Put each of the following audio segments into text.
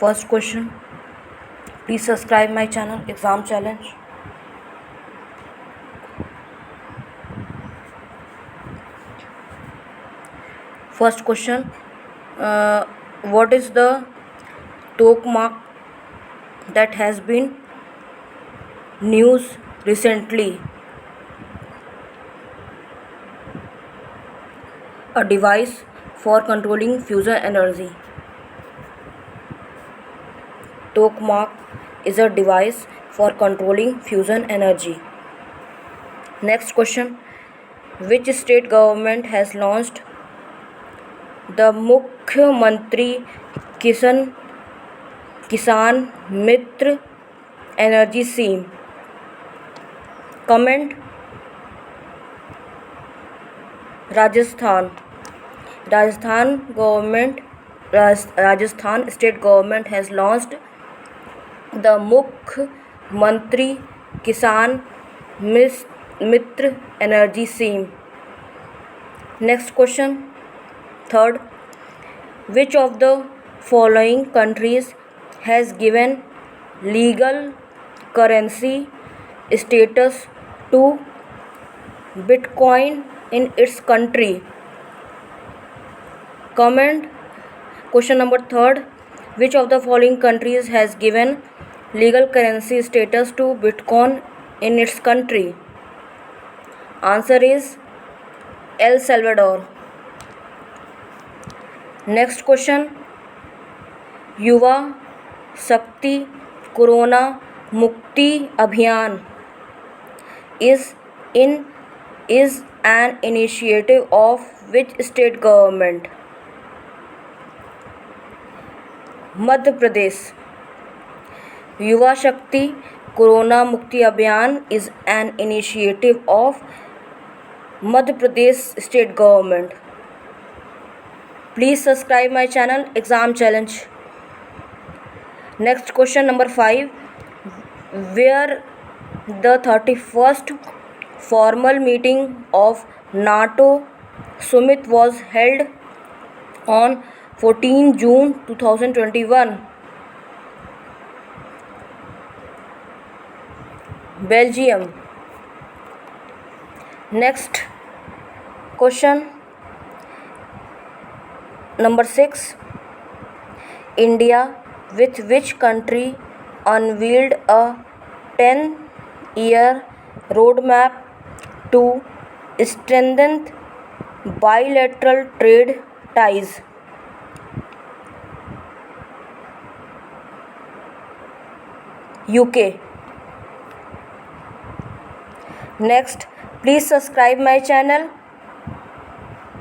First question, please subscribe my channel Exam Challenge. First question, what is the tokamak that has been news recently? A device for controlling fusion energy. Tokamak is a device for controlling fusion energy. Next question, which state government has launched the Mukhyamantri Kisan Mitra Energy Scheme? Comment. Rajasthan state government has launched the Mukhyamantri Kisan Mitra Energy Scheme. Next question, third, which of the following countries has given legal currency status to Bitcoin in its country? Comment. Question number third, which of the following countries has given legal currency status to Bitcoin in its country? Answer is El Salvador. Next question, Yuva Shakti Corona Mukti Abhiyan is an initiative of which state government? Madhya Pradesh. Yuva Shakti Corona Mukti Abhiyan is an initiative of Madhya Pradesh state government. Please subscribe my channel Exam Challenge. Next question number 5, where the 31st formal meeting of NATO summit was held on 14 June 2021? Belgium. Next question number 6, India with which country unveiled a 10-year roadmap to strengthen bilateral trade ties? UK. Next, please subscribe my channel,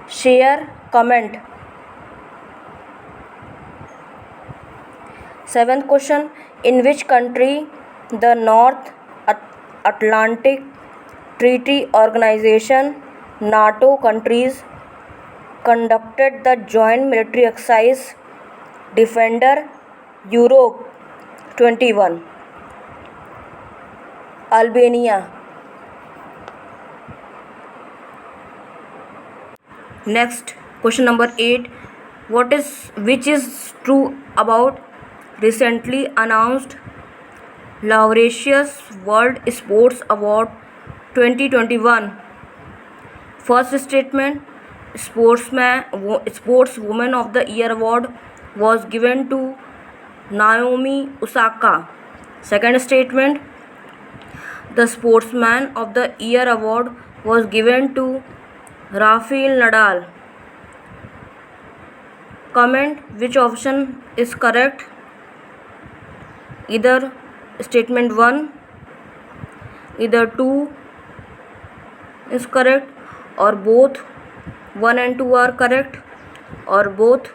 share, comment. 7th question, in which country the North Atlantic Treaty Organization NATO countries conducted the joint military exercise Defender Europe 21? Albania. Next question number 8, which is true about recently announced Laureus World Sports Award 2021? First statement, Sportswoman of the Year award was given to Naomi Osaka. Second statement, the Sportsman of the Year award was given to Rafael Nadal. Comment which option is correct. Either statement 1, either 2 is correct, or both 1 and 2 are correct, or both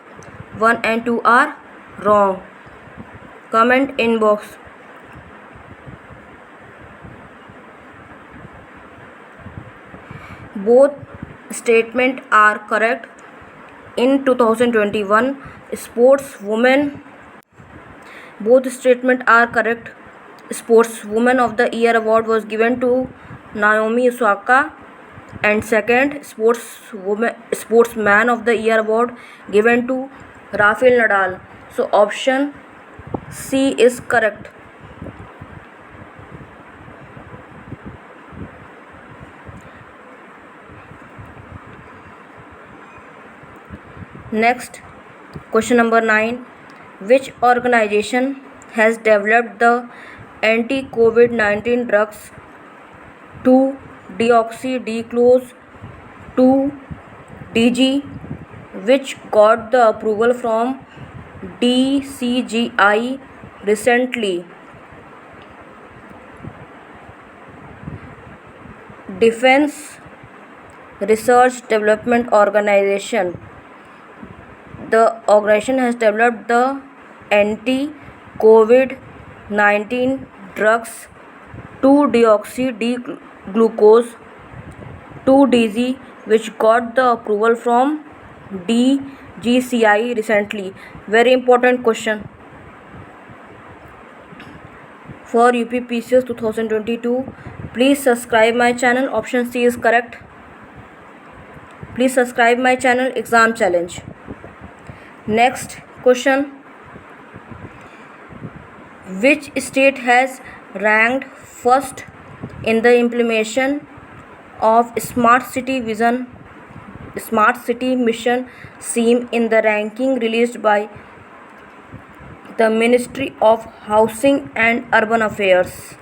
1 and 2 are wrong. Comment in box. Both statements are correct. In 2021 Sportswoman, both statements are correct. Sportswoman of the Year award was given to Naomi Osaka, and second, Sportsman of the Year award given to Rafael Nadal. So option C is correct. Next, question number 9. Which organization has developed the anti-COVID-19 drugs 2-deoxy-D-close 2-DG, which got the approval from DCGI recently? Defense Research Development Organization. The organization has developed the anti-COVID-19 drugs 2-deoxy-D-glucose 2-DG, which got the approval from DCGI recently. Very important question for UPPCS 2022. Please subscribe my channel. Option C is correct. Please subscribe my channel. Exam challenge. Next question. Which state has ranked first in the implementation of Smart City Mission SEAM in the ranking released by the Ministry of Housing and Urban Affairs?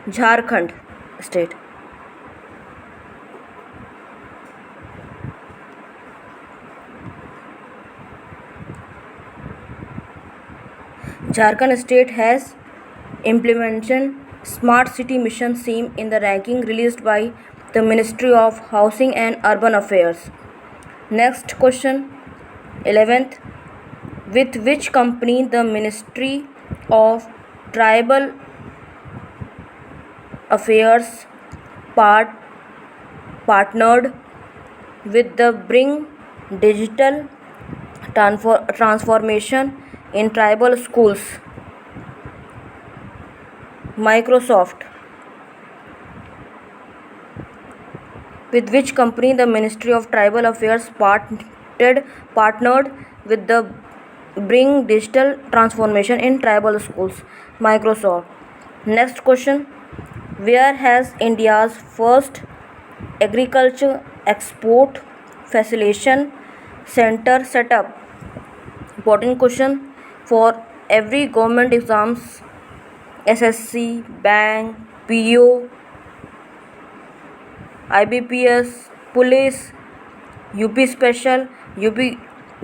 Jharkhand state. Jharkhand state has implemented Smart City Mission SEAM in the ranking released by the Ministry of Housing and Urban Affairs. Next question, 11th. With which company the Ministry of Tribal Affairs partnered with the Bring Digital Transformation in Tribal Schools? Microsoft. With which company the Ministry of Tribal Affairs partnered with the Bring Digital Transformation in Tribal Schools? Microsoft. Next question. Where has India's first agriculture export facilitation center set up? Important question for every government exams, SSC, bank, PO, IBPS, police, UP special, UP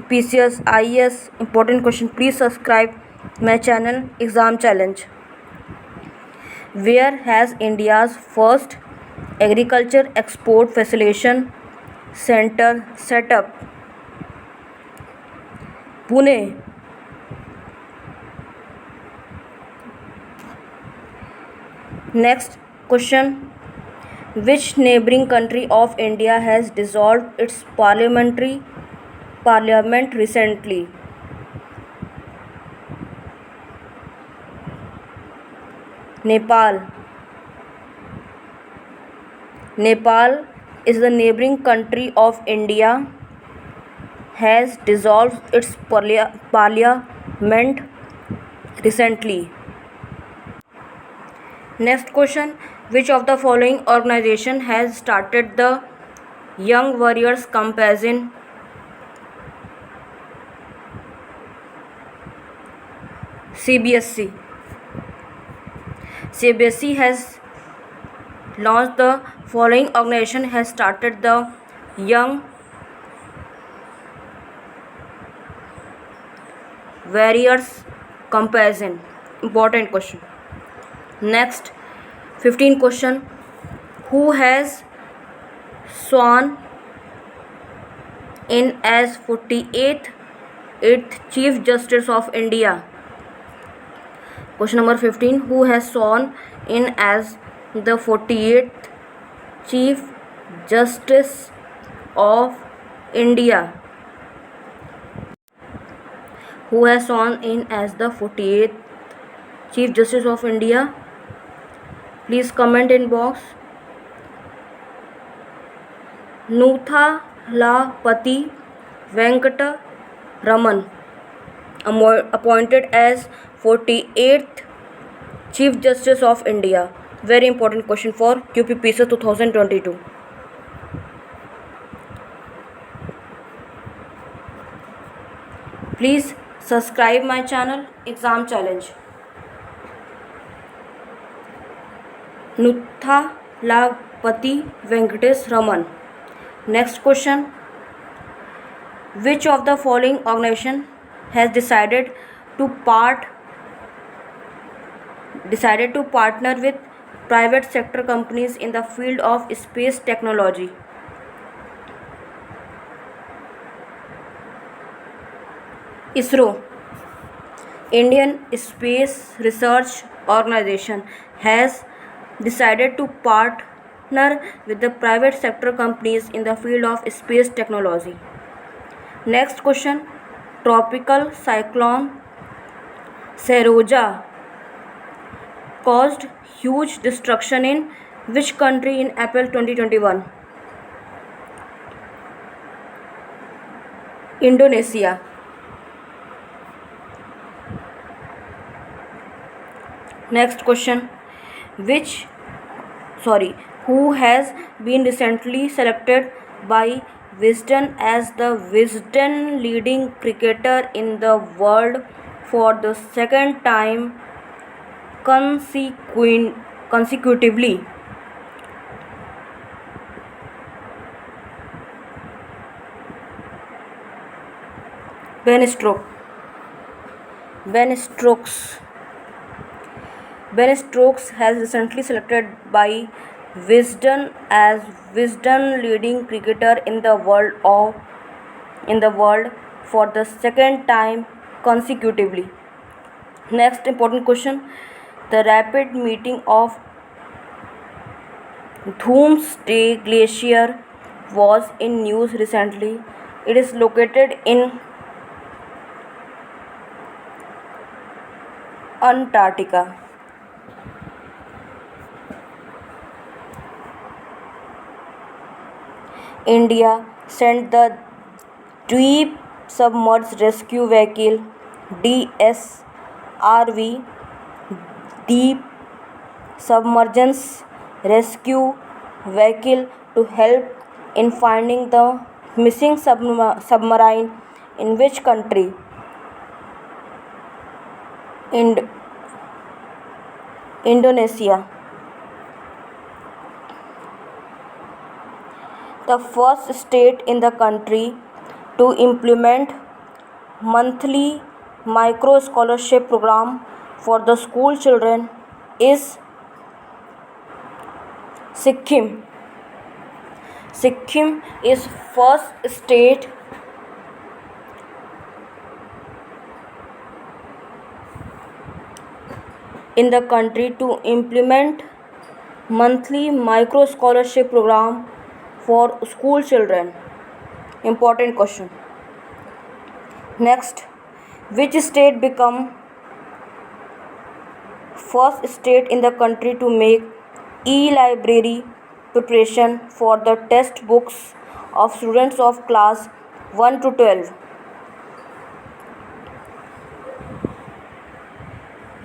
PCS, IS. Important question. Please subscribe my channel. Exam challenge. Where has India's first agriculture export facilitation center set up? Pune. Next question. Which neighboring country of India has dissolved its parliament recently? Nepal. Nepal is the neighboring country of India, has dissolved its parliament recently. Next question. Which of the following organization has started the Young Warriors Campaign? CBSE. CBSE has launched the following organization has started the Young Warriors Campaign. Important question. Next, 15 question. Who has sworn in as 48th Chief Justice of India? Question number 15. Who has sworn in as the 48th Chief Justice of India? Who has sworn in as the 48th Chief Justice of India? Please comment in box. Nuthalapati Venkata Raman. appointed as 48th Chief Justice of India? Very important question for QPPSC 2022. Please subscribe my channel Exam Challenge. Nuthalapati Venkatesh Raman. Next question. Which of the following organization has decided to partner with private sector companies in the field of space technology? ISRO, Indian Space Research Organization, has decided to partner with the private sector companies in the field of space technology. Next question. Tropical cyclone Seroja caused huge destruction in which country in April 2021? Indonesia. Next question. Who has been recently selected by Wisden as the Wisden leading cricketer in the world for the second time consecutively? Ben Stokes has recently selected by Wisden as Wisden leading cricketer in the world for the second time consecutively. Next important question. The rapid melting of Doomsday Glacier was in news recently. It is located in Antarctica. India sent the Deep Submerged Rescue Vehicle DSRV, Deep Submergence Rescue Vehicle, to help in finding the missing submarine in which country? Indonesia. The first state in the country to implement monthly micro scholarship program for the school children is Sikkim. Sikkim is first state in the country to implement monthly micro scholarship program for school children. Important question. Next, which state become first state in the country to make e-library preparation for the test books of students of class 1 to 12?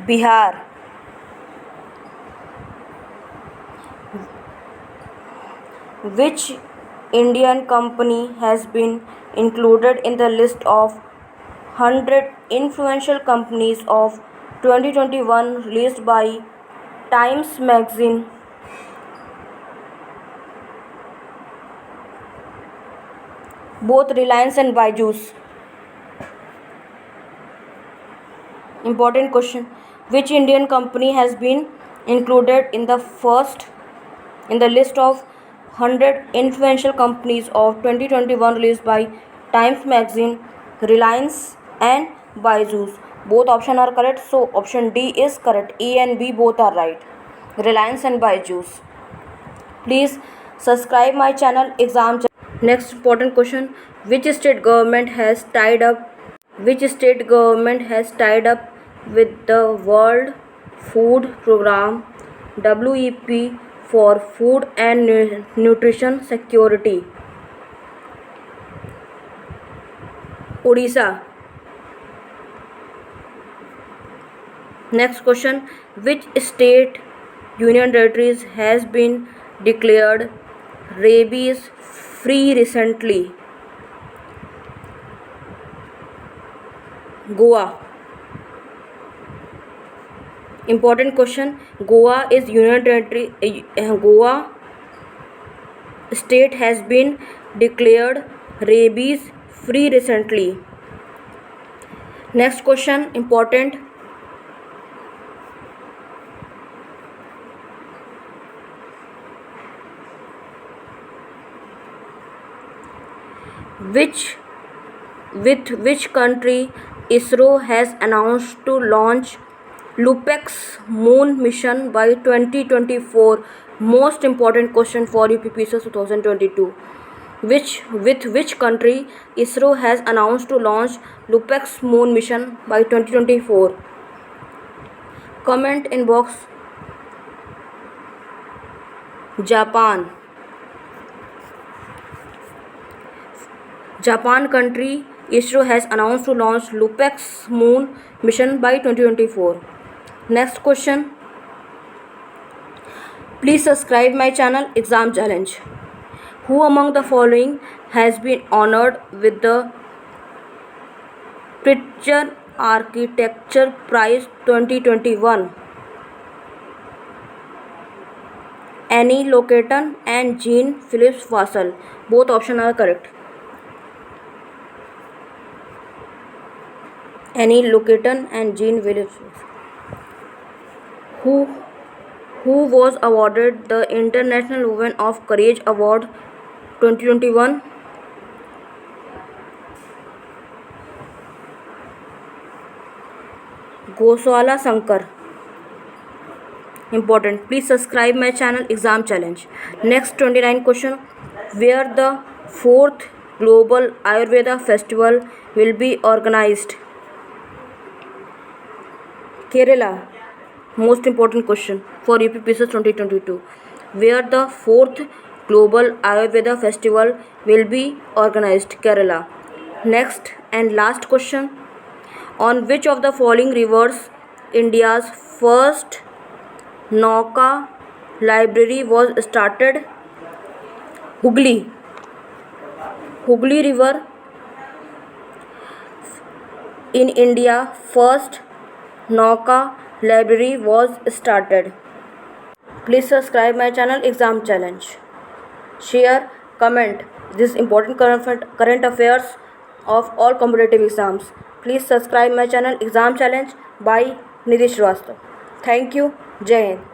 Bihar. Which Indian company has been included in the list of 100 influential companies of 2021 released by Times Magazine? Both Reliance and Byju's. Important question. Which Indian company has been included in the list of 100 influential companies of 2021 released by Times Magazine? Reliance and Byju's. Both options are correct, so option D is correct. A and B both are right. Reliance and Byju's. Please subscribe my channel Exam. Next important question. Which state government has tied up with the World Food Programme WEP for food and nutrition security? Odisha. Next question, which state union territories has been declared rabies free recently? Goa. Important question, Goa is union territory. Goa state has been declared rabies free recently. Next question, important, with which country ISRO has announced to launch LUPEX moon mission by 2024? Most important question for UPPSS 2022. With which country ISRO has announced to launch LUPEX moon mission by 2024? Comment in box. Japan. Japan country ISRO has announced to launch LUPEX moon mission by 2024. Next question, please subscribe my channel Exam Challenge. Who among the following has been honored with the Pritzker Architecture Prize 2021? Annie Locaton and Jean Phillips Wassel. Both options are correct. Annie Locaton and Jean Phillips. Who was awarded the International Women of Courage Award 2021? Goswala Shankar. Important, please subscribe my channel Exam Challenge. Next 29 question, where the 4th Global Ayurveda Festival will be organized? Kerala. Most important question for UPPSS 2022. Where the 4th Global Ayurveda Festival will be organized? Kerala. Next and last question, on which of the following rivers India's first Nauka library was started? Hooghly. Hooghly river in India first Nauka library was started. Please subscribe my channel Exam Challenge. Share, comment this important current affairs of all competitive exams. Please subscribe my channel Exam Challenge by Nidhi Srivastava. Thank you. Jai Hind.